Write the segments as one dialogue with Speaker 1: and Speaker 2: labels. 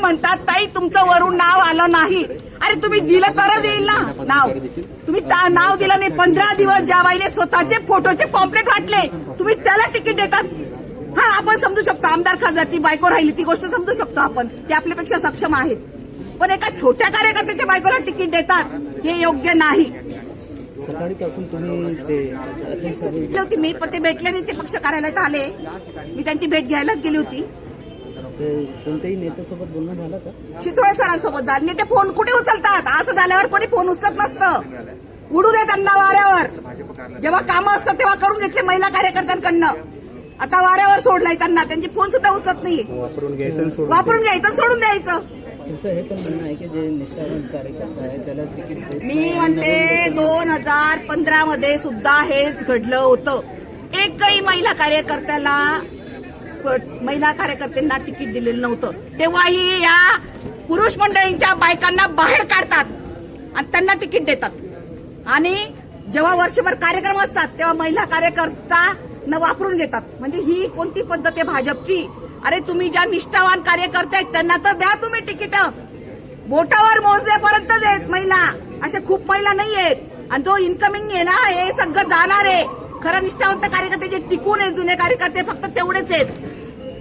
Speaker 1: म्हणतात ताई तुमचं वरून नाव आलं नाही. अरे तुम्ही दिलं तरच येईल ना नाव. तुम्ही नाव दिलं नाही. 15 दिवस ज्या बाईने स्वतःचे फोटोचे पॉम्पलेट वाटले तुम्ही त्याला तिकीट देतात. हा आपण समजू शकतो आमदार खासदारची बायको राहिली ती गोष्ट समजू शकतो आपण, ते आपल्यापेक्षा सक्षम आहेत. पण एका छोट्या कार्यकर्त्याच्या बायकोला तिकीट देतात हे योग्य नाही.
Speaker 2: सकाळीपासून तुम्ही
Speaker 1: होती मी पण ते भेटले नाही. ते पक्ष कार्यालयात आले. मी त्यांची भेट घ्यायलाच गेली होती.
Speaker 2: कोणत्याही नेत्यासोबत बोलणं झालं का?
Speaker 1: शितोळे सरांसोबत झाले. नेते फोन कुठे उचलतात? असं झाल्यावर कोणी फोन उचलत नसतं. उडू दे त्यांना वाऱ्यावर. जेव्हा कामं असतात तेव्हा करून घेतले महिला कार्यकर्त्यांकडनं. आता वाऱ्यावर सोडलाय त्यांना. त्यांची फोन सुद्धा उचलत नाही. वापरून घ्यायचं सोडून द्यायचं.
Speaker 2: तुमचं हे पण म्हणणं आहे की जे निष्ठावंत कार्यकर्ता आहे त्याला तिकीट
Speaker 1: मी म्हणते 2015 मध्ये सुद्धा हेच घडलं होतं. एकही महिला कार्यकर्त्यांना तिकीट दिलेलं नव्हतं. तेव्हाही या पुरुष मंडळींच्या बायकांना बाहेर काढतात आणि त्यांना तिकीट देतात. आणि जेव्हा वर्षभर कार्यक्रम असतात तेव्हा महिला कार्यकर्ता न वापरून घेतात. म्हणजे ही कोणती पद्धत आहे भाजपची? अरे तुम्ही ज्या निष्ठावान कार्यकर्ते आहेत त्यांना तर द्या तुम्ही तिकीट. बोटावर मोजण्यापर्यंतच आहेत महिला, अशा खूप महिला नाही आहेत. आणि जो इन्कमिंग आहे ना हे सगळं जाणार आहे. खरं निष्ठावंत कार्यकर्ते जे टिकून आहेत जुने कार्यकर्ते फक्त तेवढेच आहेत.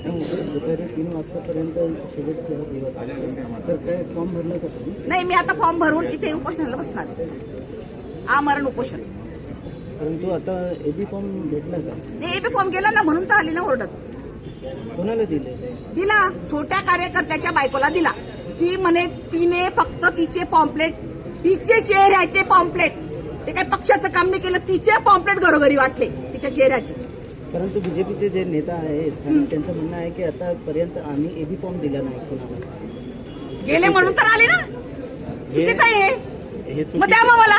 Speaker 2: दुपारी 3 वाजतापर्यंत शेवटचा दिवस आहे तर काय फॉर्म भरलं कसं?
Speaker 1: नाही मी आता फॉर्म भरून इथे उपोषणाला बसणार. आमरण उपोषण.
Speaker 2: परंतु आता एबी फॉर्म भेटला का?
Speaker 1: नाही एबी फॉर्म गेला ना म्हणून तर आली ना ओरडत.
Speaker 2: कोणाला दिले?
Speaker 1: दिला छोट्या कार्यकर्त्याच्या बायकोला दिला. ती म्हणे तिने फक्त तिचे पॉम्पलेट, तिचे चेहऱ्याचे पॉम्पलेट, ते काही पक्षाचं काम नाही केलं. तिचे पॉम्पलेट घरोघरी वाटले तिच्या चेहऱ्याचे.
Speaker 2: परंतु बीजेपीचे जे नेता आहेत त्यांचं म्हणणं आहे की आतापर्यंत आम्ही एबी फॉर्म दिला नाही कोणाला.
Speaker 1: गेले म्हणून तर आले ना. चुकीचं आहे मग द्या मग मला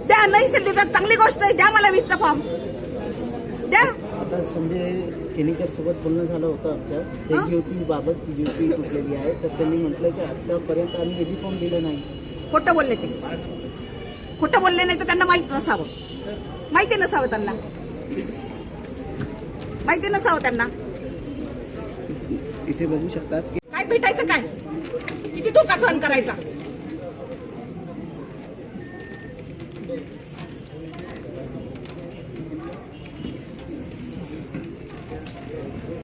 Speaker 1: द्या. नाही दिली तर चांगली गोष्ट आहे. द्या मला 20चा फॉर्म द्या.
Speaker 2: आता संजय केणेकर सोबत बोलणं झालं होतं आमच्या युती बाबत. युती तुटलेली आहे तर त्यांनी म्हटलं की आतापर्यंत आम्ही एबी फॉर्म दिलं नाही.
Speaker 1: खोटं बोलले ते. खोटं बोलले नाही तर त्यांना माहित नसावं. माहिती नसावं त्यांना. माहिती नसावं त्यांना.
Speaker 2: इथे बघू शकतात
Speaker 1: काय भेटायचं काय? किती धोका सहन करायचा?